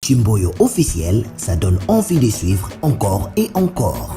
Chimboyo officiel, ça donne envie de suivre encore et encore.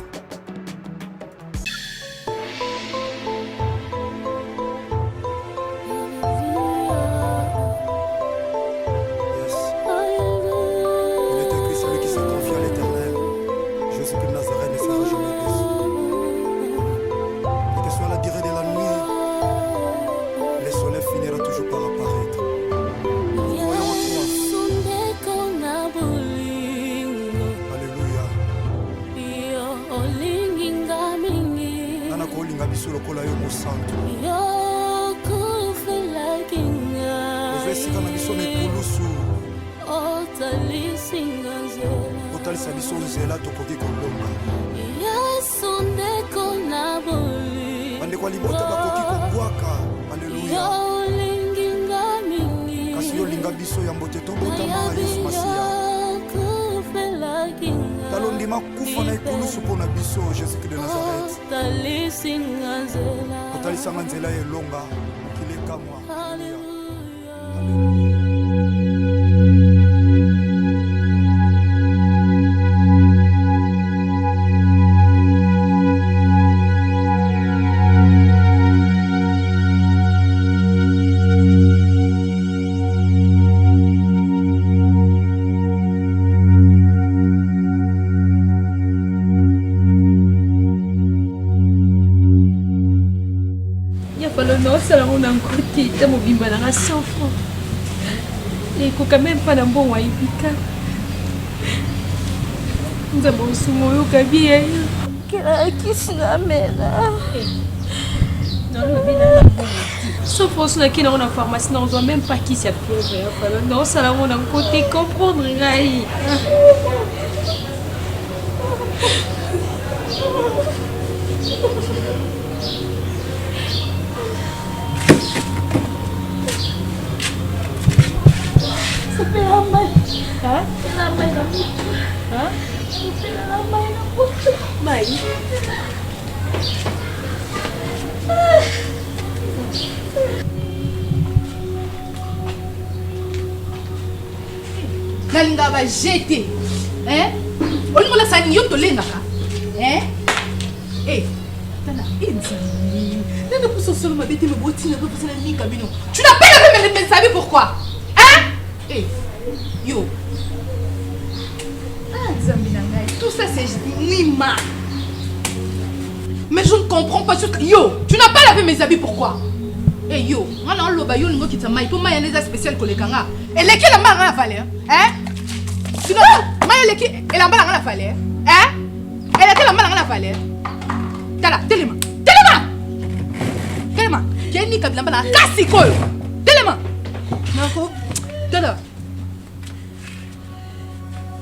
Il faut quand même pas d'un bon waïbika. Nous avons soumis au cabinet. Qui s'en amène? Sauf pour ceux qui ont une pharmacie, on ne voit même pas qui c'est. Non, ça là, on a un côté comprendre. Ça fait la main. Hein? La main dans le Hein? Ça fait la main dans le Maï. Nalinga va jeter. Hein? On nous la sani yo to lenga. Hein? Eh. Tana inzami. Nana pour ce solo ma bête me boti na pour ça ni kabino. Tu n'as pas la même sabi pourquoi? Hein? Eh. Yo. Ah, Zambina, tout ça c'est Nima. Mais je ne comprends pas. Yo, tu n'as pas lavé mes habits, pourquoi? Eh yo, on a un loba yo qui t'a maï pour mayonnaise spéciale que les kanga. Et les qui la main à la valeur? Hein? Sinon, maï qui et la main à la valeur? Hein? Et la qui la main à la valeur? Tala, téléma. Téléma! Téléma. Qui ni kabila bana kasi kolo. Téléma. Nako. Tala.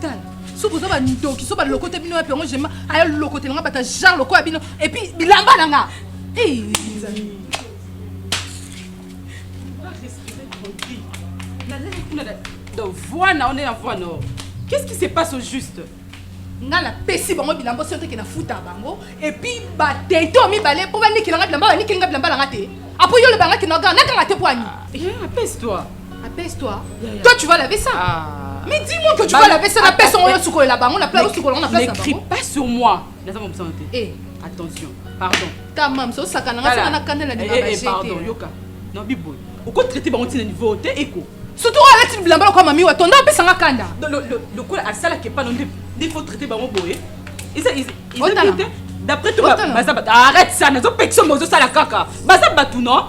Tala. Si vous avez un dos qui sont le côté bino et puis moi j'aime à le côté là bata genre le quoi bino et puis bilamba nanga. Eh les amis. De voix na on est en voix nord. Qu'est-ce qui se passe au juste? Nga la pesi bango bilamba sote ke na futa bango et puis ba teto mi balé pour venir ki nga bilamba ni ki nga bilamba nga te. Après yo le banga ki na ga na te poani. Apaise-toi. Apaise-toi. Toi tu vas laver ça. Ah. Mais dis-moi que tu vas laver ça, la personne on là-bas, on a place sur on a place. Ne crie pas sur moi. Eh, attention. Pardon. Ta maman so sakana nga na kanela ni baba jeté. Pardon, yoka. Non biboy. Au quoi traiter bango tina niveau te eko. Surtout à la bilamba kwa mami wa tonda pesa nga kanda. Le quoi à ça là qui pas non il faut traiter bango boy. Ils d'après toi arrête ça, nazo pection mozo ça la kaka. Baza batu non.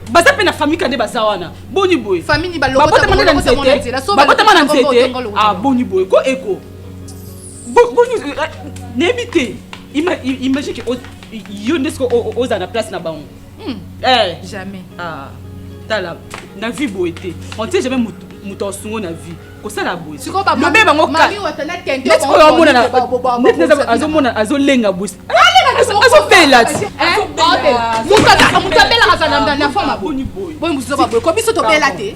Baza pe na famille kande baza wana. Boni boy. Famille ni baloko ta mona na nzete. Bakota mana nzete. Ah boni boy. Ko eko. Boni n'ébite. Imagine que yo nesko oza na place na bango. Eh, jamais. Ah. Tala na vie boité. On sait jamais muto sungo na vie. Ko ça la boy. Siko ba mami wa tana tente. Let's go mona na. Net azomona azolenga bus. Azopela. Muta bela razana na forma boni boy. Boni muso ba boy. Ko biso to bela te.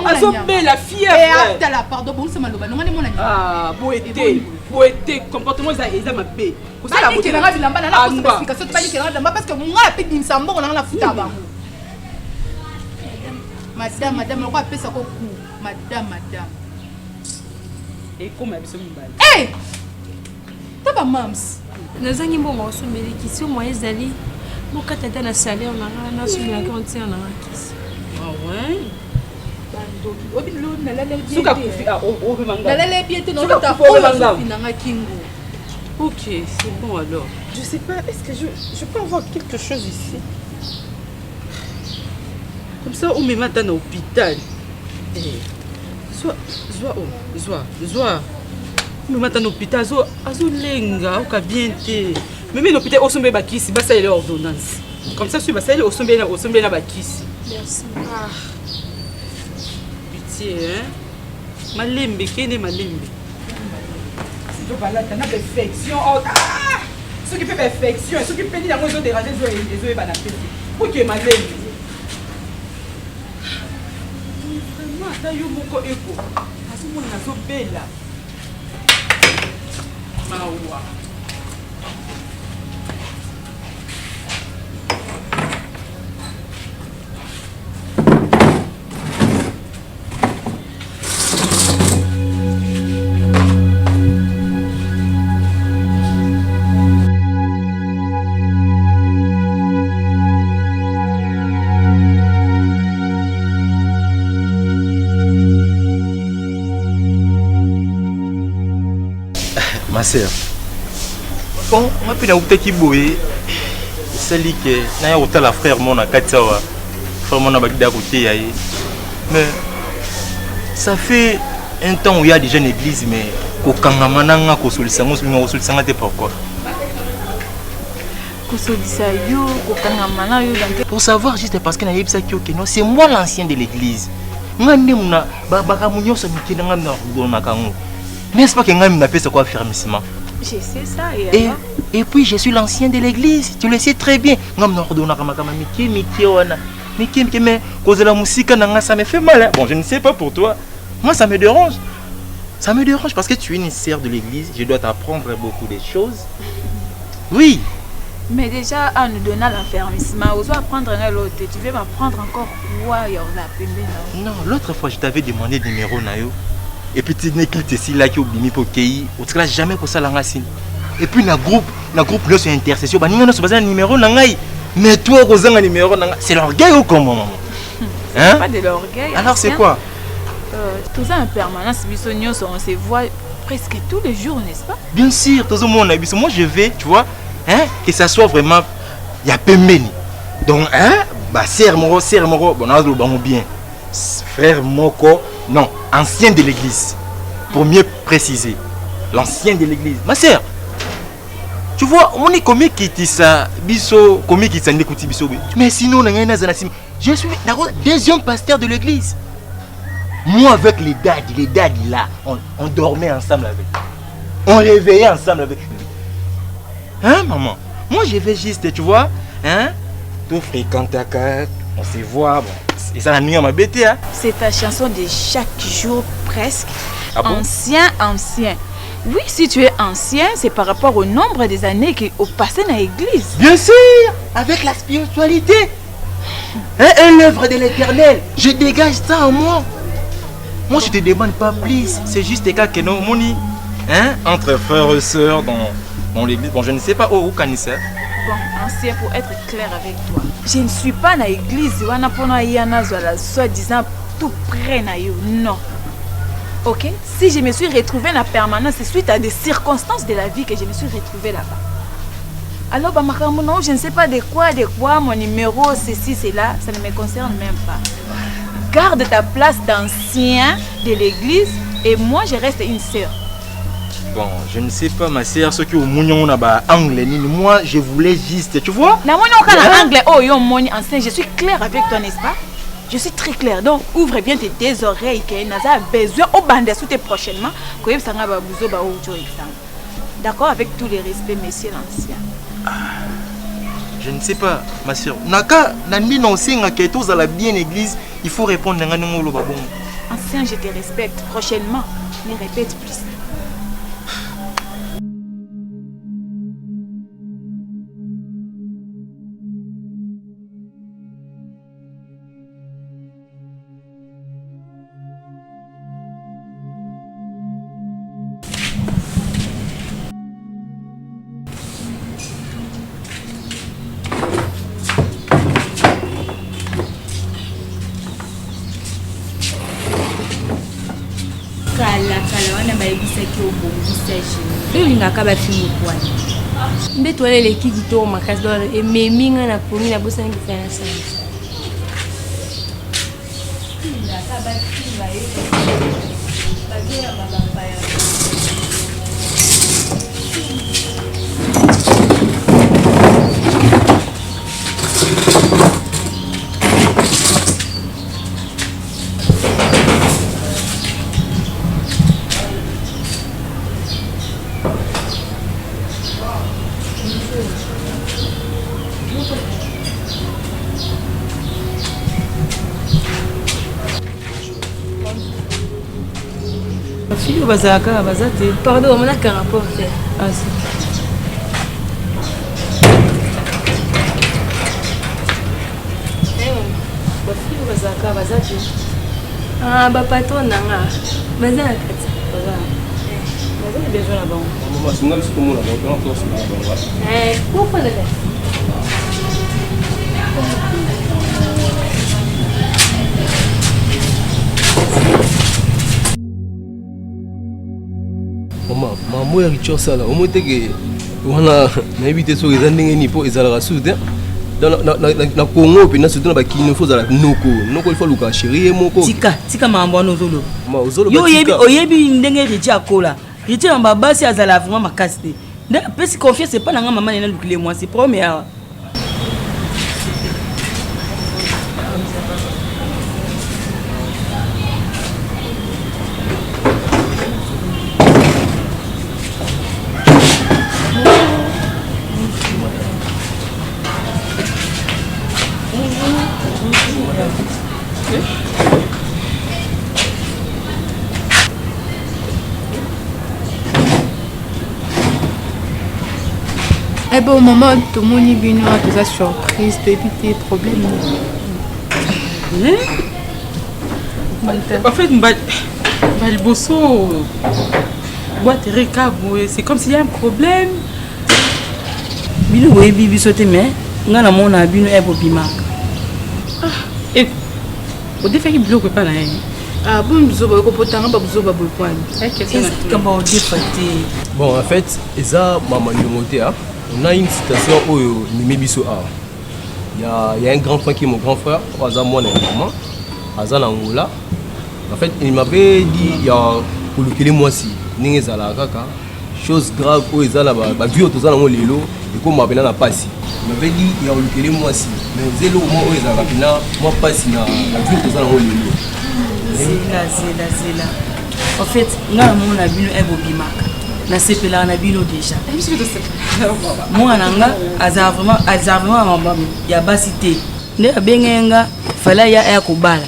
Azobela fièvre. Pardon, bon c'est maloba. Non ngani mona. Ah, boité, comportement ça ma paix. Kosala bote. Kelanga bilamba na na explication tu pas dire kelanga bilamba parce que moi a pedi msambo on a futa bango. Madame, on va appeler ça coup. Madame. Et comment elle se met? Hey! T'as pas mams. Nazangi mbongo osomeli kisi mo ezali. Boka tata na salaire na somela ko ntia na kisi. Ah ouais. Suka kufi o manga. La bientôt non ta finanga kingo. OK, c'est bon alors. Je sais pas, est-ce que je peux avoir quelque chose ici? Comme ça, on me met dans l'hôpital. Zoa. On me met dans l'hôpital. Azo lenga, ou bien te. Mais l'hôpital, on se met bakisi, bah ça y est l'ordonnance. Comme ça, je suis on se met na bakisi. Merci. Ah. Pitié, hein? Malembe, kene malembe. Si tu vas là, tu as une perfection. Ah! Ceux qui font perfection, ceux qui peinent dans ils ont dérangé, ils ont banapé. Pour que malembe. Vraiment, t'as eu beaucoup écho. Parce que mon nazo bella. Mawa. Ma sœur, bon, on a pu n'aouter qui bouille. C'est lui qui n'a pas la frère mon à Katsawa. Frère mon à Bagdad côté aïe. Mais ça fait un temps où il y a déjà une église, mais au Kangamananga, au Solissango, au Solissango, c'est pourquoi? Pour savoir juste parce qu'il y a ça qui est c'est moi l'ancien de l'église. N'est-ce pas que Ngam m'appelle ce quoi fermissement? Je sais ça. Et puis je suis l'ancien de l'église, tu le sais très bien. Ngam n'ordonne pas mais cause la musique ça me fait mal. Bon, je ne sais pas pour toi. Moi ça me dérange. Ça me dérange parce que tu es une sœur de l'église, je dois t'apprendre beaucoup de choses. Oui. Mais déjà, en nous donnant l'affermissement, on doit apprendre un autre. Tu veux m'apprendre encore quoi? Non, l'autre fois je t'avais demandé le numéro Nayo. Et puis tu n'es que ici là qui oblige pour qu'il au cas jamais pour ça la racine. Et puis le groupe là sur intercession bah nous se un numéro nangai. Mais toi Rosan un numéro nangai, c'est l'orgueil ou comment maman? Hein? Pas de l'orgueil. Alors c'est quoi? Tout ça en permanence, on se voit presque tous les jours, n'est-ce pas? Bien sûr, tout le monde a moi je vais, tu vois, hein, que ça soit vraiment il y a pemeni. Donc hein, bah serre moro, bon on bien. Frère Moko, non, ancien de l'église. Pour mieux préciser, l'ancien de l'église. Ma sœur, tu vois, on est comme qui dit ça, biso, comme qui s'en écoute biso. Mais sinon, je suis le deuxième pasteur de l'église. Moi avec les daddy là, on dormait ensemble avec. On réveillait ensemble avec lui. Hein maman? Moi je vais juste, tu vois, hein, tout fréquente à quatre, on se voit, bon. Et ça n'a ma bête, hein? C'est ta chanson de chaque jour presque. Ah bon? Ancien. Oui, si tu es ancien, c'est par rapport au nombre des années qui ont passé dans l'église. Bien sûr, avec la spiritualité. Hein, l'œuvre de l'éternel. Je dégage ça en moi. Moi, je te demande pas plus. C'est juste des cas que nous, moni. Hein? Entre frères et sœurs dans l'église. Bon, je ne sais pas où can ça. Bon, ancien, pour être clair avec toi, je ne suis pas dans l'église. Soi-disant tout près de you. Non. Ok? Si je me suis retrouvée dans la permanence, c'est suite à des circonstances de la vie que je me suis retrouvée là-bas. Alors, non, je ne sais pas de quoi, mon numéro, ceci, cela, ça ne me concerne même pas. Garde ta place d'ancien de l'église et moi, je reste une sœur. Bon, je ne sais pas, ma sœur, ce qui au mounion n'a anglais, moi, je voulais juste, tu vois? Anglais, oh, yo, mon ancien, je suis claire avec toi, n'est-ce pas? Je suis très claire, donc ouvre bien tes deux oreilles, que Naza a besoin au bandé sous tes prochainement, que ça n'a pas besoin de d'accord, avec tous les respects, monsieur l'ancien. Je ne sais pas, ma soeur. Naka, nani non singa que tous à la bien église, il faut répondre à nous le babon. Ancien, je te respecte. Prochainement, ne répète plus. qui au bon visage. Et il n'a qu'à la fille au point. Mais toi, les qui tournent ma casse d'or et mes mines à pour la bosse qui fait un sens. Il a qu'à la fille va fille bazaka bazate. Pardon, on a qu'un rapport. Ah si. Bafille bazaka bazate. Ah, bah patron nanga. Mais ça kati. Bazate besoin là bas. Maman, c'est moi qui suis là, donc on se met Pourquoi le maman ya Richard Sala au moins que wana na éviter so les ndenge ni po ezala soude na Congo pe na surtout na bakini faut zala noko il faut luka chérie moko tika mambo nozolo ma ozolo yo oyebi ndenge Richard akola Richard mba basi azala vraiment makasi te nda pesi confiance c'est pas na maman na lukile moi c'est première. Eh bon, maman, tout le monde est venu à toute surprise, pour éviter problème. En fait, le bosso, c'est comme s'il y a un problème. Bino oui bibi sauté mais ngana mona bino e bobima. Et au défait qui bloque pas là. Ah bon, nous avons pas besoin de point. Bon en fait eza maman nyongote a on a une situation où Nimibiso a. Il y a un grand frère qui est mon grand frère, Aza moi et maman, Aza Angola. En fait, il m'avait dit il y a pour le moi si Ningezala kaka chose grave où ils là ba vie autour ça dans lelo et comme m'appelle na passi. Il m'avait dit il y a le moi si mais zélo moi où ils là moi passi na vie autour ça dans lelo. C'est là. En fait, nga mona bino e bobimaka. Na sepela na bino déjà. Moi nanga aza vraiment mabami ya basité. Nde abengenga fala ya kobala.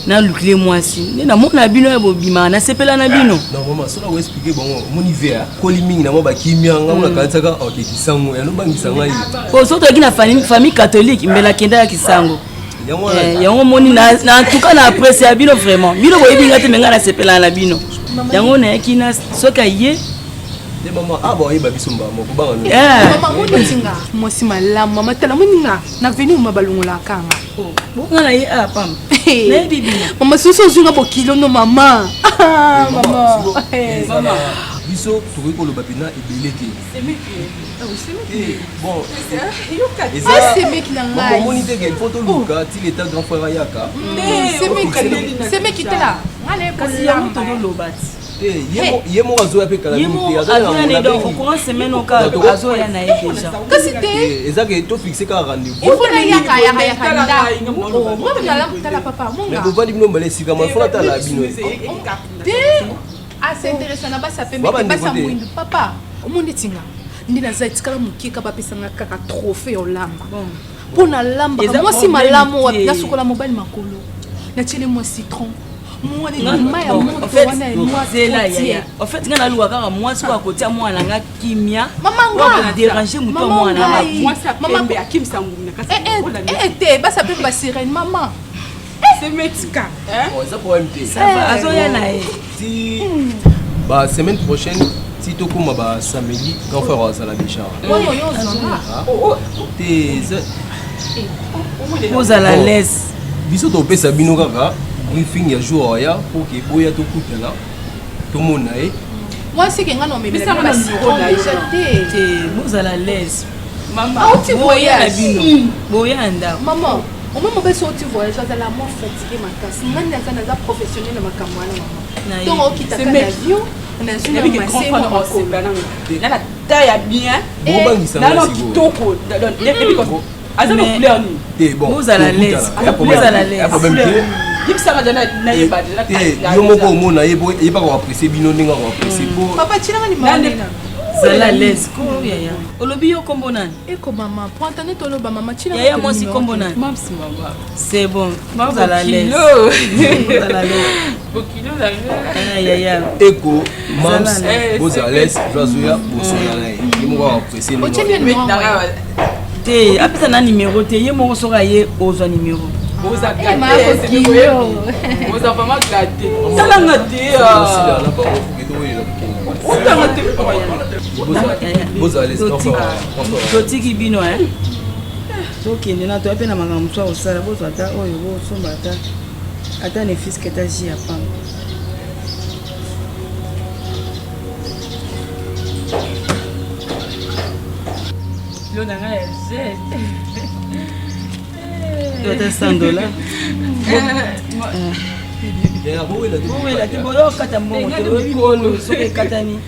Na lukile mwasi. Nde na mona bino ya bobima na sepela na bino. Non maman, ça va expliquer bon mon hiver koliming na mo ba kimyanga na kansaka ok kisango ya no bangisa ngai. Ko soto kina famille catholique mbela kenda ya kisango. Yango moni na en tout cas na apprécier bino vraiment. Bino ko yebinga te menga na sepela na bino. Yango na yakina soka ye de maman ah bon yeba bisumba moko banga no. Maman moninga moi si malamu mama tala moninga na venu mabalungola kanga. Bonga na ye ah pam. Na bibi. Maman soso zunga bokilo no mama. Ah maman. Maman biso to ko lo babina ebelete. C'est mieux que bon c'est mec qui l'a maman monite que photo luka ti l'état grand frère yaka. C'est mec qui était là. Allez kasi ya moto do lobati. Yemo azo ya pe kala muti azo na donc courant semaine au cas azo ya na déjà kasi te ezaka to fixer ka rendez-vous il faut na yaka kanda moi na la tala papa monga mais ko vandi bino mbele sika ma fona tala bino ah c'est intéressant na basa pe mais basa mwindu papa omundi tinga ndina za itikala mukika bapesanga kaka trophée olamba pona lamba moi si malamu wa na sukola mobile makolo na chele moi citron. Moi en fait c'est là en fait ngana luwa kaka moi so akotia moi nanga kimia maman déranger muto moi na moi ça pembe akim sanguna kasi te basa pe ba sirène maman c'est metika hein ça pour MT ça va azoya na si ba semaine prochaine si to kuma ba samedi grand frère ça la déjà pose à la laisse biso to pesa bino kaka briefing ya jour ya pour que boya to kutana to mona Moi, c'est que je suis Mais ça, on a le numéro là. Vous allez à l'aise. Maman. Ah, tu voyages. Maman. Au moment où tu voyages, je suis vraiment fatiguée. Je suis professionnelle dans ma campagne. Donc, tu as un avion. On a une masse. La taille bien. Vous allez à l'aise. Vous allez à l'aise. Papa, tu Zala à l'aise. Olobi yo kombo nani? Eko maman, pour entendre ton loba maman, tu Yaya moi aussi kombo nani? C'est bon. Vous allez à l'aise. Vous allez à l'aise. Yaya. Eko, mams, vous allez à l'aise. Joazoya, vous allez à l'aise. Il m'a apprécié. Oh, tu viens de me renvoyer. Te, après ça numéro te, yé mo sora yé ozo numéro. Vous avez gâté. Vous avez vraiment gâté. Ça l'a gâté. Vous allez totiki bino tokende na to apena makambo so osala bozo ata oyo bosomba ata ne fils que ta ji apam Lona ya ata $100 bowela te boyo kata mbongo te oyo soki ekatani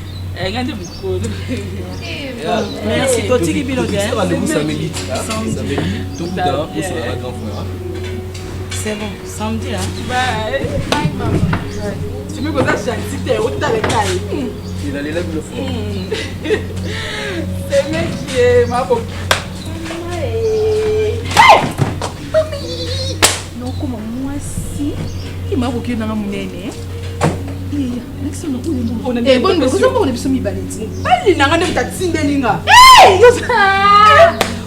merci totiki bino te c'est bon samedi bye maman tu me connais gentil t'es au talécaille il a les lèvres le fond c'est mec qui est ma bonne non comment moi si il m'a beaucoup dans mon nez eh bon mais comment on est sur mi baleti ali nanga ne tatsindelinga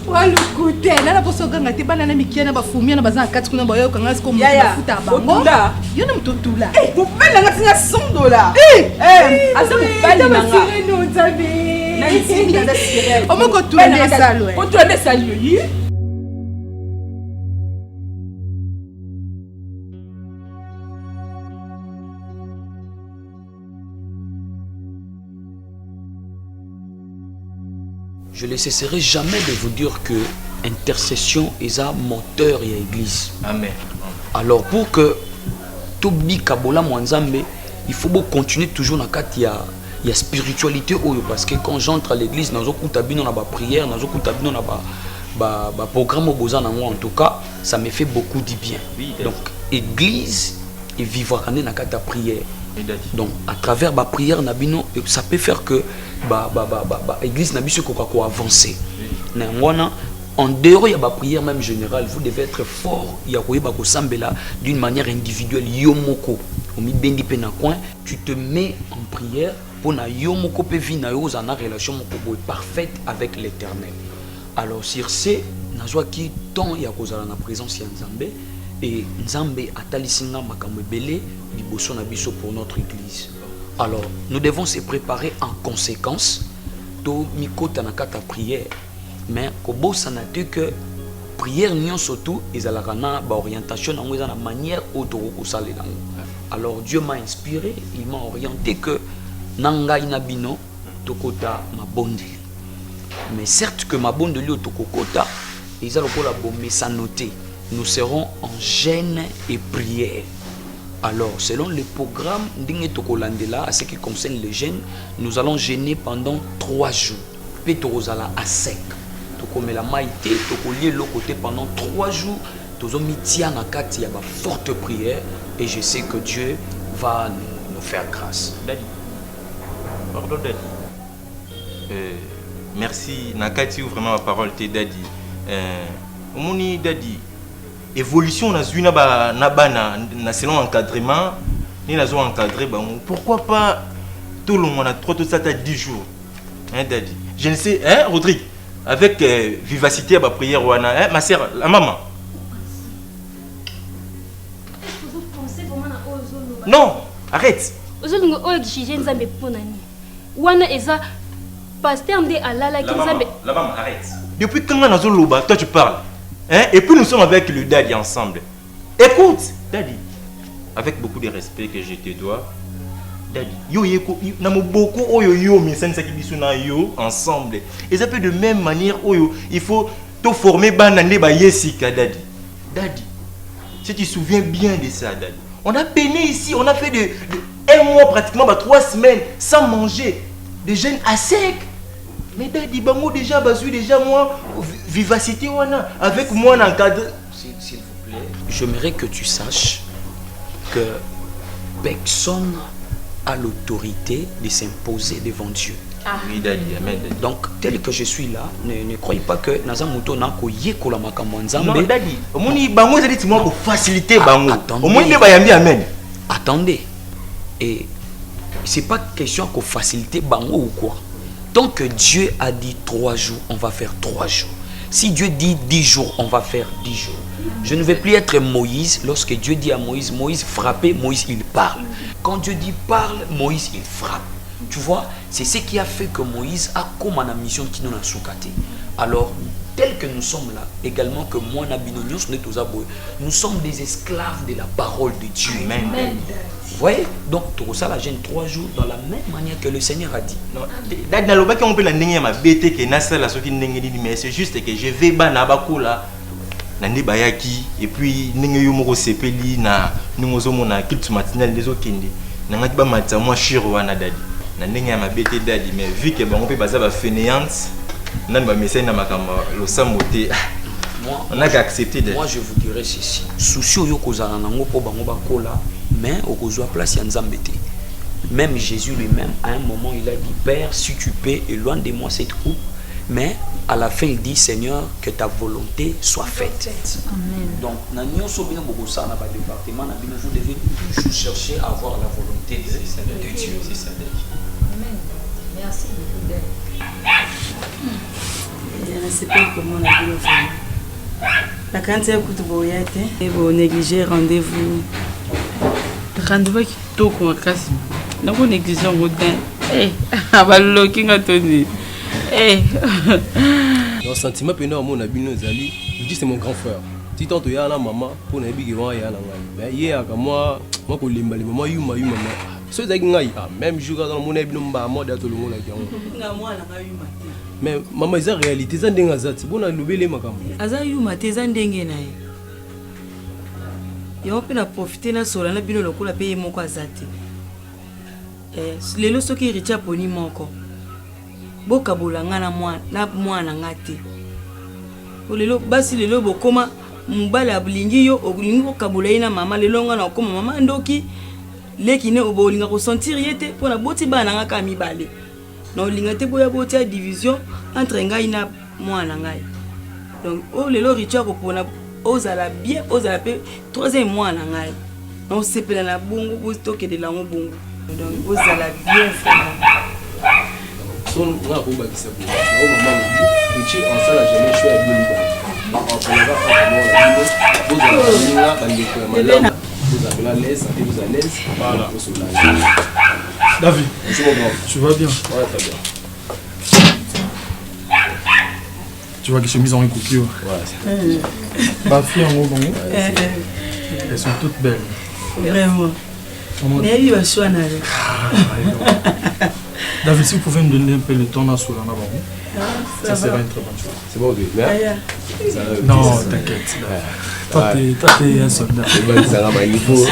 wala kote na poso ganga te bana na mikia na bafumia na bazana kati kuna bayo kanga siko mufuta bango yo na mtotula vous payez nanga tinga $100 asa vous payez nanga no tabe na itinga da sirene o moko tourner salwe on tourner salwe yi. Je ne cesserai jamais de vous dire que intercession est un moteur et l'église. Amen. Alors pour que tout bi kabola mwanzambe, il faut continuer toujours dans le il y a spiritualité parce que quand j'entre à l'église, dans la prière, dans le programme au Bozan en tout cas, ça me fait beaucoup du bien. Donc église et vivre dans la prière. Donc à travers la prière nabino ça peut faire que l'église nabiso ko avancer. En dehors il y a la prière même générale, vous devez être fort, il y a ko sambela d'une manière individuelle yomoko. Tu te mets en prière pour na yomoko pe vi na yo za na relation moko parfaite avec l'Éternel. Alors sur ce nazwa ki temps ya kozala na présence ya Nzambe. Et Nzambe atalisinga makambo ebele liboso na biso pour notre église. Alors, nous devons se préparer en conséquence. To mikota na kata prière. Mais kobosa na te que prière nyon surtout ezalaka na ba orientation na ngweza na manière autour kosalela. Alors Dieu m'a inspiré, il m'a orienté que nanga inabino tokota mabondeli. Mais certes que mabondeli otokokota ezalokola bomé sa noter. Nous serons en jeûne et prière. Alors, selon le programme à ce qui concerne le jeûne, nous allons jeûner pendant 3 jours. Puis tozala à sec. Tokomela maïté, tokolié le côté pendant 3 jours. Tozomitia na kati ya ba forte prière et je sais que Dieu va nous faire grâce. Daddy. Pardon Daddy. Merci nakati vraiment ma parole t'es Daddy. Omoni Daddy. Évolution na zuna ba na selon encadrement ni na zo encadrer ba pourquoi pas tout le monde a 3 tout ça 10 jours hein Daddy je ne sais hein Rodrigue avec vivacité ba prière wana hein ma sœur la maman non arrête ozolingo oyo exige Nzambe ponani wana eza pasteur nde alala ki Nzambe la maman arrête depuis quand na zo loba toi tu parles. Hein? Et puis nous sommes avec le Daddy ensemble. Écoute, Daddy, avec beaucoup de respect que je te dois, Daddy, yo yeko, namo beaucoup oyo yo misani saki biso na yo ensemble. Et ça peut de même manière oyo, il faut te former banane ba yesika Daddy. Daddy, si tu te souviens bien de ça Daddy. On a peiné ici, on a fait un mois pratiquement, 3 semaines sans manger, des jeunes à sec. Mais Daddy, bango déjà basu déjà moi vivacité wana avec moi dans le cadre. S'il vous plaît, j'aimerais que tu saches que personne a l'autorité de s'imposer devant Dieu. Oui, Daddy, amen. Donc, tel que je suis là, ne croyez pas que Naza Mouto n'a qu'au yekola makambo nzambe. Non, Daddy, au moins bango ça dit moi pour faciliter bango. Attendez. Au moins ne bayambi amen. Attendez. Et c'est pas question qu'on faciliter bango ou quoi. Tant que Dieu a dit 3 jours, on va faire 3 jours. Si Dieu dit 10 jours, on va faire 10 jours. Je ne vais plus être Moïse. Lorsque Dieu dit à Moïse, Moïse frappez, Moïse il parle. Quand Dieu dit parle, Moïse il frappe. Tu vois, c'est ce qui a fait que Moïse a comme une mission qui nous a soukate. Alors, tel que nous sommes là, également que moi, nous sommes des esclaves de la parole de Dieu. Amen. Vous voyez? Donc, tout ça, la gêne 3 jours dans la même manière que le Seigneur a dit. Non, on peut la nengue ma bête que nasa la soki nengue ni mais c'est juste que je vais bana bakola na bayaki et puis nengue yo moko sepeli na ningozo mona kilt matinal les okende na ngati ba matza moi shiro wana Daddy na nengue ma bête Daddy mais vu que bango pe baza ba fainéante nan ba message na makamba lo samoté on a accepté de. Moi je vous dirais ceci. Souci yo kozala nango po bango bakola mais okozwa place ya nzambe te. Même Jésus lui-même, à un moment, il a dit, Père, si tu peux, éloigne de moi cette coupe. Mais à la fin, il dit, Seigneur, que ta volonté soit faite. Amen. Donc, vous devez toujours chercher à avoir la volonté de Dieu. C'est ça. Amen. Merci beaucoup. Je ne sais pas comment on a pu le faire. La quantité de boyette, et vous négligez rendez-vous. Rendez-vous qui toque en casse. Donc on néglige en route. Abaloki ngatoni. Le sentiment que nous avons zali, je dis c'est mon grand frère. Si tant y a la maman pour ne pas y a la mais hier comme moi ko limba moi yuma so za ngai même jour dans mon ebi nomba moi da to lo la kiango nga moi la yuma mais maman c'est réalité ça ndenga zati bona lobele makambo aza yuma te za ndenge na ye yo pe na profiter na sola na bino lokola pe moko azati lelo soki richa poni moko boka bolanga na mwana ngate lelo basi lelo bokoma mubala bulingi yo olingi kokabola ina mama lelo nga na koma mama ndoki lekine obolinga ko sentir yete pona boti bana nga ka mibale na olinga te boya boti ya division entre ngai na mwana ngai donc lelo richa ko pona ozala bien ozala pe troisième mwana ngai na osepela na bongo bo stocker de la bongo donc ozala bien son nga ko ba kisa bo na o mama mo richi on sala jamais choix ya bien ba on va pas vous avez la laisse, vous à l'aise. Voilà. David, tu vas bien? Ouais, très bien. Tu vois que je suis mis en cookie. Ouais. Ma fille en haut, elles sont toutes belles. Vraiment. Mais il va choisir. David, si vous pouvez me donner un peu le temps là sur la ça serait une très bonne chose. C'est bon, oui. Non, t'inquiète. Toi, t'es un soldat. Il faut.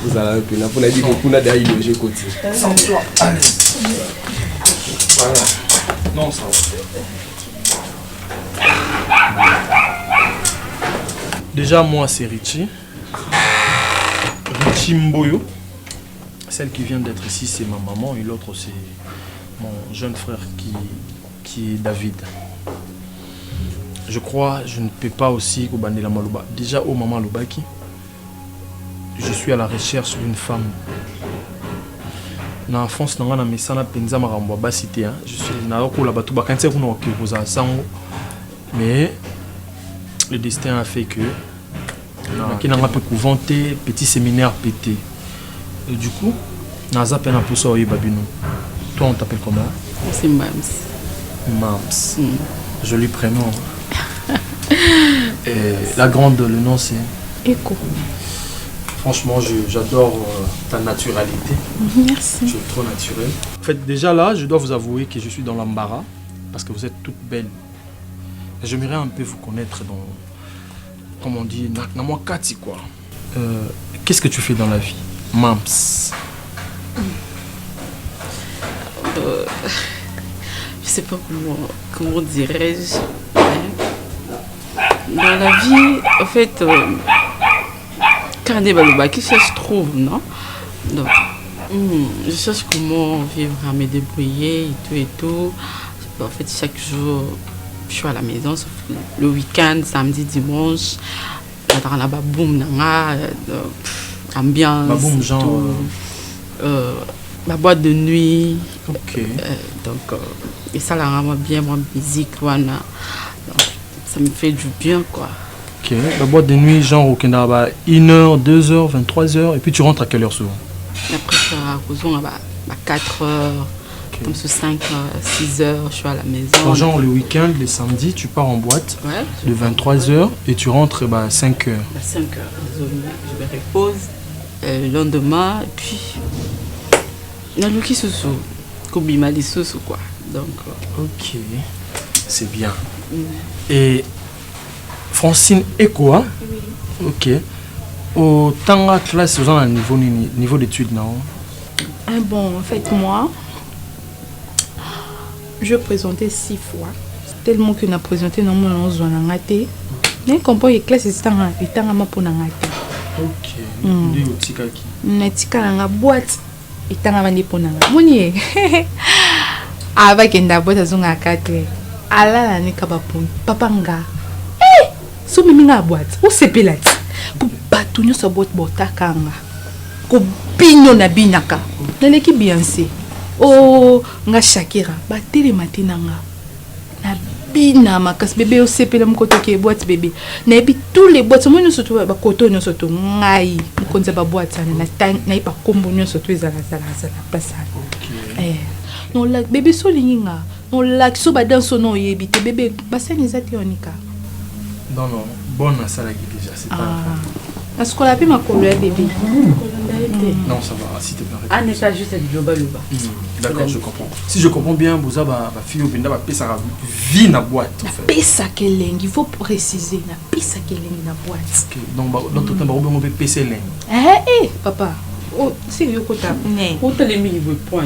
Vous allez un peu. On a dit que vous n'avez pas logé côté. Sans toi, allez. Voilà. Non, ça va. Déjà, moi, c'est Richie. Richie Mboyo. Celle qui vient d'être ici, c'est ma maman. Et l'autre, c'est mon jeune frère qui est David. Je crois, je ne peux pas aussi Kobande la Malouba. Déjà au maman Lobaki, je suis à la recherche d'une femme. Dans la France, dans la Messana Penza Maramba Basité, je suis dans la Batouba Kanse mais le destin a fait que qui n'a pas pu vanter petit séminaire pété. Et du coup, Naza Pena Poussa Babino. Toi, on t'appelle comment? C'est Mams. Mams. Joli prénom. Et la grande, le nom c'est Echo. Franchement, j'adore ta naturalité. Merci. Tu es trop naturelle. En fait, déjà là, je dois vous avouer que je suis dans l'embarras parce que vous êtes toutes belles. J'aimerais un peu vous connaître dans, comme on dit, dans moi Kati quoi. Qu'est-ce que tu fais dans la vie, Mams? Je sais pas comment dirais-je. Dans la vie, en fait, quand qui cherche trouve, non? Donc, je cherche comment vivre à me débrouiller et tout. En fait, chaque jour, je suis à la maison, sauf le week-end, samedi, dimanche. Dans la baboum, ambiance. Baboum, genre. Ma boîte de nuit. Ok. Donc, et ça la rend bien, moi, musique, voilà. Donc, ça me fait du bien, quoi. Ok. La boîte de nuit, genre au Canada, 1h, 2h, 23h, et puis tu rentres à quelle heure souvent? Après, à 4h, comme ce 5h, 6h, je suis à la maison. Genre le week-end, les samedis, tu pars en boîte ouais, de 23h et tu rentres à 5h. À 5h, je me repose. Le lendemain, et puis. Naluki Soso, Kobima les Soso quoi. Donc. Ok, c'est bien. Et Francine et quoi? Oui. Ok. Au Tanga classe, vous avez un niveau d'études, non? Bon, en fait, moi, je présentais 6 fois. Tellement qu'on a présenté normalement on zone en athée. Mais quand on classe, c'est un ma pour n'athée. Ok. Nous au Tikaki. Natika na boîte. Itanga bandi ponanga moni aba kenda boîte azonga 4 ala la ne kabapon papa nga so mimi nga boîte o sepelati ko batunyo so boîte botakanga ko binyo na binaka naleki Beyoncé o nga Shakira ba tele matinanga na bina makas bébé o sepela mkoto ke boîte bébé na ebi tous les boîtes moi nous surtout ba koto nous surtout ngai mkonza ba boîte na ipa kombo nous surtout ezala place non la bébé so linga non la so ba dans son nom yebi te bébé bassin ezati onika non bonne à ça là déjà c'est pas parce qu'on a pu ma couleur bébé non ça va si tu peux ah n'est pas juste du loba d'accord je comprends si je comprends bien Bouza ba fille au benda ba pesa vie na boîte en fait pesa kelengi il faut préciser na pesa kelengi na boîte OK donc dans tout temps ba on peut pesa papa oh c'est yo kota o tele mingi bo point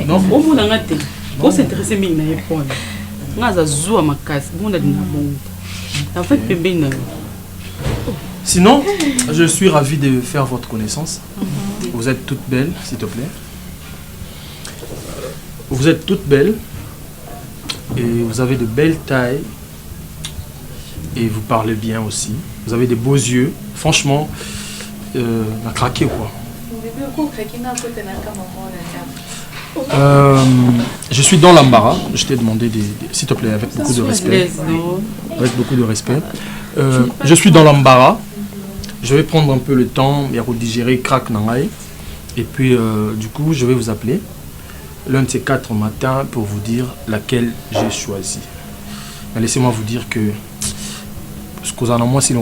non o mona ngate o s'intéresser mingi na point ngaza zuwa makasi bonda dina bonda en fait bébé na. Sinon, je suis ravi de faire votre connaissance. Vous êtes toutes belles, s'il te plaît. Vous êtes toutes belles et vous avez de belles tailles et vous parlez bien aussi. Vous avez des beaux yeux. Franchement, on a craqué quoi. Je suis dans l'embarras. Je t'ai demandé, s'il te plaît, avec beaucoup de respect. Avec beaucoup de respect. Je suis dans l'embarras. Je vais prendre un peu le temps, il y a digérer crack nangai. Et puis, du coup, je vais vous appeler l'un de ces 4 matins pour vous dire laquelle j'ai choisi. Mais laissez-moi vous dire que ce que moi, si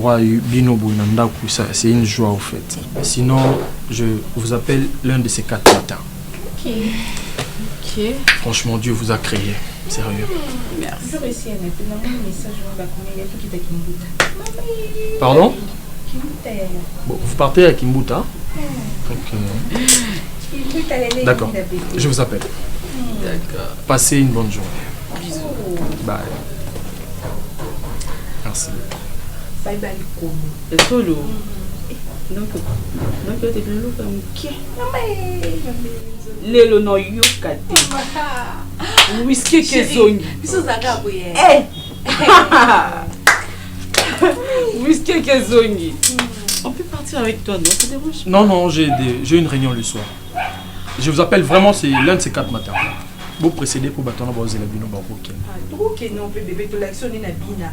c'est une joie au fait. Sinon, je vous appelle l'un de ces 4 matins. Ok. Franchement, Dieu vous a créé. Sérieux. Merci. Pardon? Bon, vous partez à Kimbuta. D'accord. Je vous appelle. D'accord. Passez une bonne journée. Bisous. Bye. Merci. Bye bye. Et solo. Donc tu es le comme qui? Lelo no yokate. Whisky kezongi. Biso zaka boye. Whisky kezongi. On peut partir avec toi, non? Ça dérange? Non, j'ai une réunion le soir. Je vous appelle vraiment, c'est l'un de ces 4 matins. Vous précédez pour bâtonner vos élèves. Ok, non, bébé, tu l'action n'est pas bien.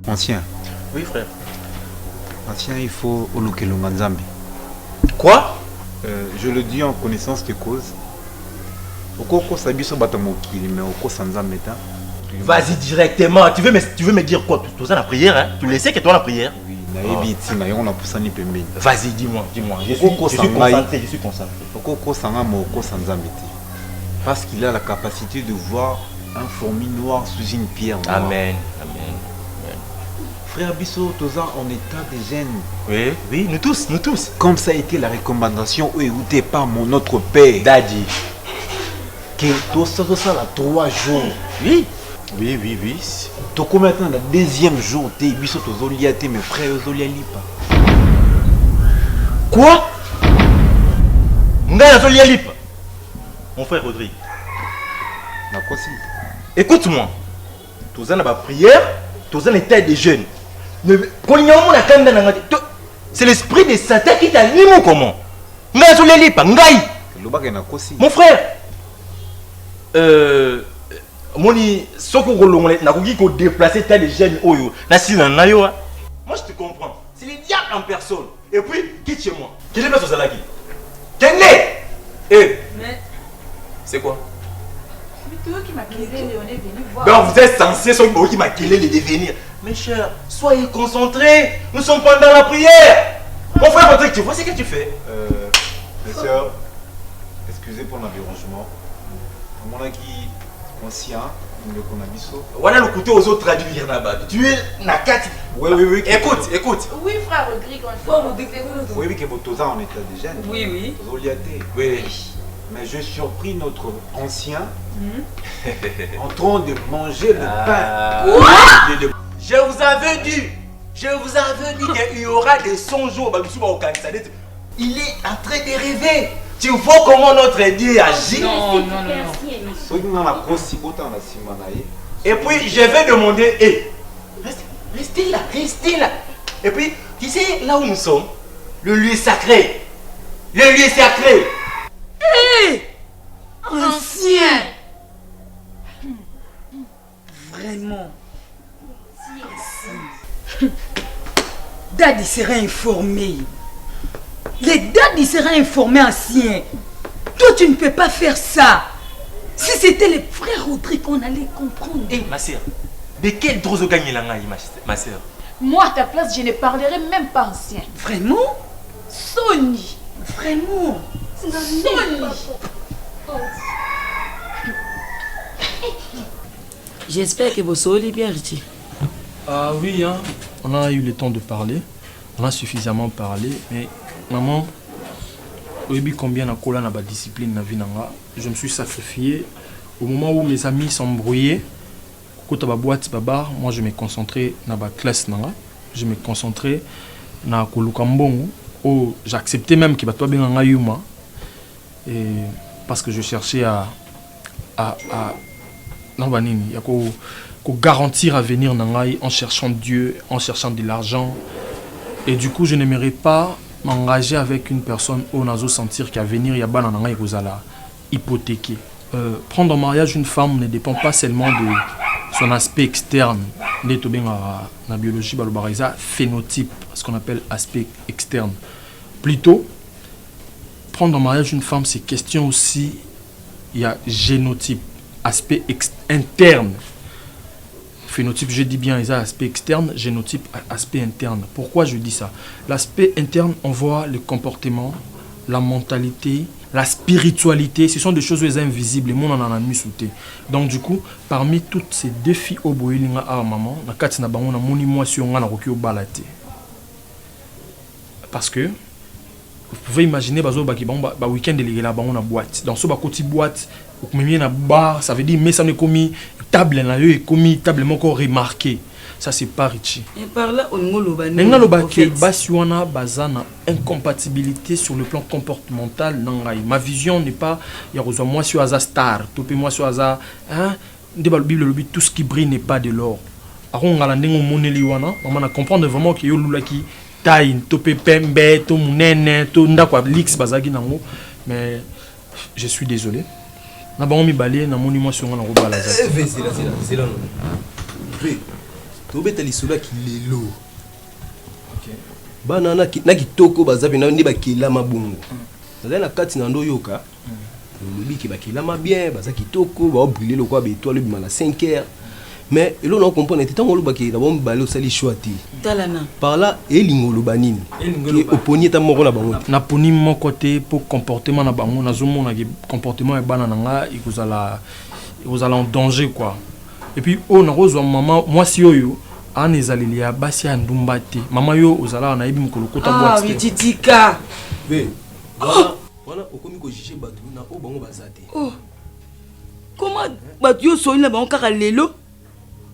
Ancien. Oui, frère. Ancien, il faut Olukelunga Nzambi. Quoi? Je le dis en connaissance de cause. Okoko Sabiso Batamokili, mais Oko Sanzameta. Vas-y directement. Tu veux me dire quoi? Tu as la prière, hein? Tu le sais que toi la prière? Oui, Naebi Tina, on a poussé ni pembe. Vas-y, dis-moi. Je suis concentré. Okoko Sangamo, Oko Sanzameti. Parce qu'il a la capacité de voir un fourmi noir sous une pierre noire. Amen. Frère Bisso, Toza en état de gêne. Oui, nous tous. Comme ça a été la recommandation écoutée par mon autre père. Daddy. Que Toza la 3 jours. Oui. Toko maintenant le deuxième jour, t'es Bisso Tozoliate, mes frères Zolialipa. Quoi? Nga Zolialipa. Mon frère Rodrigue. Écoute-moi. Toza na ba prière, Toza na état de jeûne. C'est l'esprit de Satan qui t'anime ou comment? Mon frère, Moni, déplacer tel de jeunes. Moi je te comprends. C'est le diable en personne. Et puis, quitte chez moi. Quel est le Zalaki? Quel est? C'est quoi? C'est toi qui m'a killé, on est venu voir. Donc vous êtes censé, c'est qui m'a killé de devenir. Mes chers, soyez concentrés. Nous sommes pendant la prière. Mon frère Patrick, tu vois ce que tu fais? Mes soeurs, excusez pour l'environnage. Mon qui conscient, le Konabiso. Voilà le côté aux autres traduire là-bas. Tu es Nakati. Oui. Écoute. Oui, frère Rodrigue, Oui, que votre Toza en état de gêne. Oui. Oui. Mais je surpris notre ancien en train de manger le pain. Je vous avais dit qu'il y aura des songes au il est en train de rêver. Tu vois comment notre Dieu agit? Non. Et puis je vais demander, restez là. Et puis, tu sais, là où nous sommes, le lieu sacré. Ancien. Vraiment. Daddy sera informé. Les Daddy sera informé, ancien. Toi, tu ne peux pas faire ça. Si c'était les frères Rodrigue, on allait comprendre. Ma soeur, de quel droit gagne la ma soeur? Moi, à ta place, je ne parlerai même pas ancien. Vraiment? Sony. Vraiment? Sony. J'espère que vous saurez bien, Richie. Ah oui, hein. On a eu le temps de parler. On a suffisamment parlé. Mais maman, oui, combien de cola na ba discipline na vie nanga. Je me suis sacrifié. Au moment où mes amis s'embrouillaient, quand ba boîte baba, moi je me concentrais na ba classe nanga. Je me concentrais na koluka mbongo. Oh, j'acceptais même que ba toi bien nga yuma. Et parce que je cherchais à garantir à venir en cherchant Dieu, en cherchant de l'argent. Et du coup, je n'aimerais pas m'engager avec une personne où on a sentir qu'à venir, il y a pas hypothéqué. Prendre en mariage une femme ne dépend pas seulement de son aspect externe. La biologie, phénotype, ce qu'on appelle aspect externe. Plutôt, prendre en mariage une femme, c'est question aussi, il y a génotype, aspect interne. Phénotype, je dis bien, il y a aspect externe, génotype, aspect interne. Pourquoi je dis ça? L'aspect interne, on voit le comportement, la mentalité, la spiritualité. Ce sont des choses invisibles. Le monde en a mis sous thé. Donc du coup, parmi toutes ces défis au boilinga à maman, na kati na bango na moni moi si on a roki au balate. Parce que vous pouvez imaginer bazo ba week-end de la bango na boîte. Dans ce ba côté boîte, ou même na bar, ça veut dire mais ça ne commis table na yo et commis table moko remarqué. Ça c'est pas Richie. Et par là on ngoloba ni basiwana bazana incompatibilité sur le plan comportemental nangai. Ma vision n'est pas ya reçoit moi sur hasard star, topé moi sur hasard hein, débat Bible le tout ce qui brille n'est pas de l'or. Aron ngala ndengo moneli wana, maman na comprendre vraiment que yo lulaki taille topé pembe to munene to ndakwa lix bazagi nango, mais je suis désolé. Na ba mi balé na monimo sur ngana robala za. tobeta lisolo ya kilelo bana na kitoko bazapi na ndiba kilama bongo nazali na kati na ndo yoka lobi ki bakilama bien baza kitoko ba brûler le quoi étoile bima na 5 heures mais elo na comprendre te tango loba ki na bon balé osali choix ti talana par là elingo loba nini ki oponi ta moko na bango na poni mon côté pour comportement na bango na zomo na comportement e bana nga ikozala en danger quoi et puis on a reçu maman moi si oyo an ezaleli ya basi ya ndumba te mama yo ozala na yebi mokolo kota boîte ah titika be voilà okomi ko juger batu na o bango bazate oh comment batu yo soli na bango kaka lelo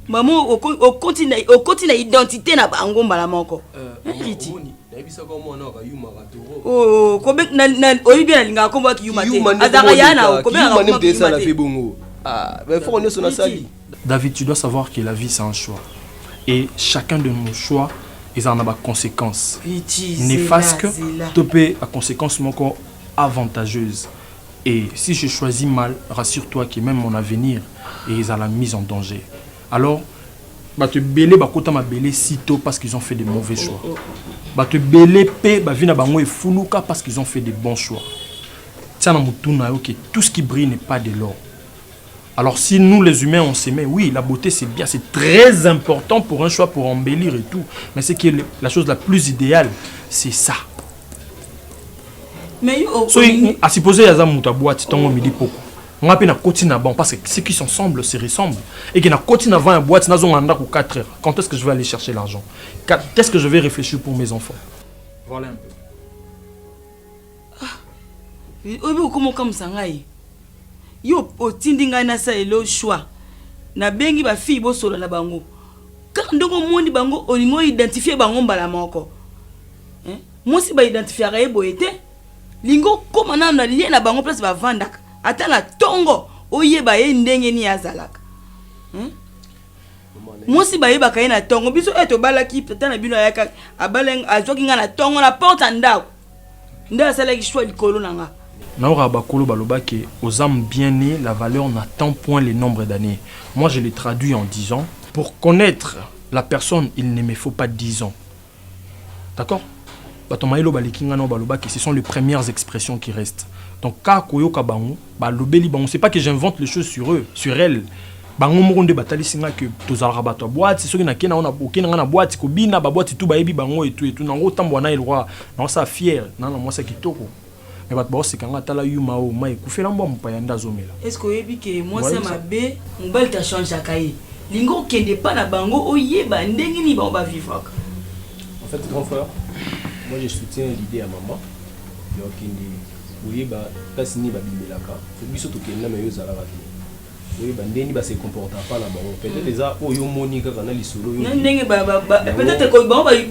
maman o continue identité na bango mbala moko riti na yebisa ko mona ka yuma ratoro oh kobe na oyibi na linga ko ba ki yuma te azaka yana kobe na ko yuma la fait bongo ah ben faut on est sur la salle. David, tu dois savoir que la vie c'est un choix et chacun de nos choix ils en a des conséquences néfastes topé à conséquences encore avantageuse. Et si je choisis mal, rassure-toi que même mon avenir est à la mise en danger. Alors, bah te belé bah kota ma belé sitôt parce qu'ils ont fait des mauvais choix. Bah te belé pe bah vina bango et funuka parce qu'ils ont fait des bons choix. Tiens na mutuna ok, tout ce qui brille n'est pas de l'or. Alors si nous les humains on s'aimait, oui la beauté c'est bien, c'est très important pour un choix pour embellir et tout. Mais c'est que la chose la plus idéale, c'est ça. Mais so à supposer yaza muta boîte tongo midi poko on a na koti na bon parce que ceux qui s'ensemble se ressemblent et que na koti na vend boîte na zonga ko 4 heures. Quand est-ce que je vais aller chercher l'argent? Qu'est-ce que je vais réfléchir pour mes enfants? Voilà un peu. Obi comment comme ça ngai yo otindi ngai na sa elo choix na bengi ba fille bo solo na bango quand ndongo moni bango olingo identifier bango mbala moko hein moi si ba identifier ra eboete lingo koma na lien na bango place ba vandaka ata na tongo oyeba ye ndenge ni azalaka hein moi si ba yeba kai na tongo biso eto balaki tata na bino yaka abaleng azoki nga na tongo na porte ndako nda sala ki choix likolo nanga. Naura Bakolo Balobake, aux âmes bien nées, la valeur n'attend point les nombres d'années. Moi, je l'ai traduit en disant, pour connaître la personne, il ne me faut pas 10 ans. D'accord? Ce sont les premières expressions qui restent. Donc, c'est pas que j'invente les choses sur eux, sur elles. Bango moronde batali singa que tozalaka bato boîte c'est soki na kena on a okena na boîte ko bina ba boîte tout ba yebi bango et tout nango tambo na elwa na ça fier na moi ça kitoko. Mais bat boss kanga tala yuma o mai kufela mbo mpaya ndazomela. Est-ce que yebi que moi ça mabe mbali ta change akaye lingo kende pa na bango oyeba ndenge ni ba vivre. En fait grand frère, moi je soutiens l'idée à maman. Yo kende oyeba kasi ni ba bimelaka. Faut biso to kenda me yo zala ba. Oui, bandeni ba se comporta pas là-bas. Peut-être les a oyo monika kana lisolo yo. Ndenge peut-être que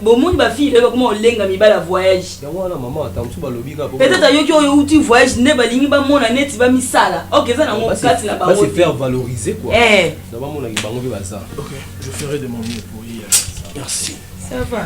bon monde ba fille ba comment lenga mi ba la voyage. Ya wana maman atamtu ba lobika po. Peut-être ayo ki oyo uti voyage ne ba lingi ba mona net ba misala. OK ça na mo kati la ba. Ba se faire valoriser quoi. Eh. Ça va mona ki bango bi ba ça. OK, je ferai de mon mieux pour y aller. Merci. Ça va.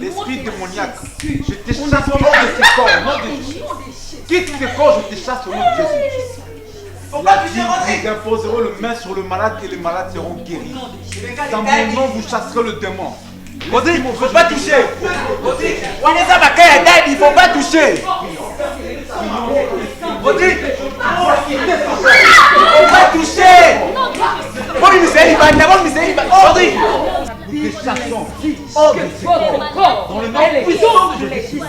L'esprit démoniaque, je te chasse au nom de ce corps, au nom de Jésus. Quitte ce corps, je te chasse au nom de Jésus. La Bible, nous imposerons le main sur le malade et les malades seront guéris. Dans mon nom, vous chasserez le démon. Rodrigue, il ne faut pas toucher. Rodrigue, il ne faut pas toucher. Rodrigue, il ne faut pas toucher. Rodrigue. Nous te chassons hors de ce corps. Dans le nom puissant de Jésus.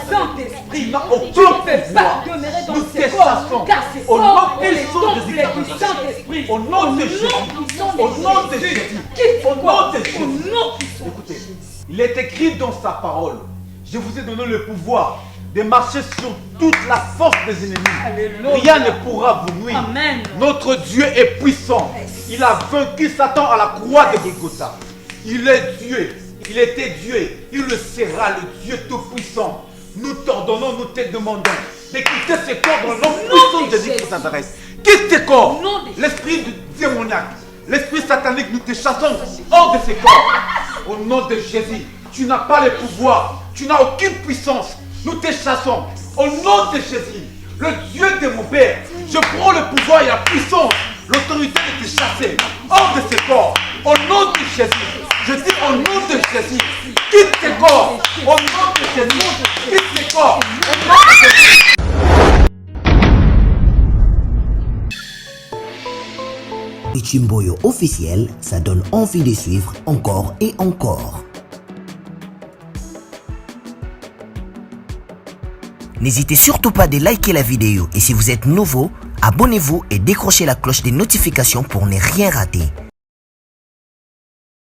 Il n'a aucun pouvoir. Nous te chassons au nom puissant de Jésus. Au nom de Jésus. Au nom de Jésus. Au nom de Jésus. Écoutez, Il est écrit dans sa parole. Je vous ai donné le pouvoir de marcher sur toute la force des ennemis. Alléluia. Rien ne pourra vous nuire. Amen. Notre Dieu est puissant. Il a vaincu Satan à la croix de Golgotha. Il est Dieu. Il était Dieu. Il le sera, le Dieu tout-puissant. Nous t'ordonnons, nous te demandons de quitter ce corps dans le nom puissant de Jésus qui s'adresse. Quitte ce corps. L'esprit démoniaque, l'esprit satanique, nous te chassons hors de ce corps. Au nom de Jésus, tu n'as pas le pouvoir. Tu n'as aucune puissance. Nous te chassons. Au nom de Jésus, le Dieu de mon Père, je prends le pouvoir et la puissance, l'autorité de te chasser hors de ce corps. Au nom de Jésus, je dis au nom de Jésus, quitte ce corps. Au nom de Jésus, quitte ce corps. Au nom de Jésus. Ichimboyo officiel, ça donne envie de suivre encore et encore. N'hésitez surtout pas de liker la vidéo et si vous êtes nouveau, abonnez-vous et décrochez la cloche des notifications pour ne rien rater.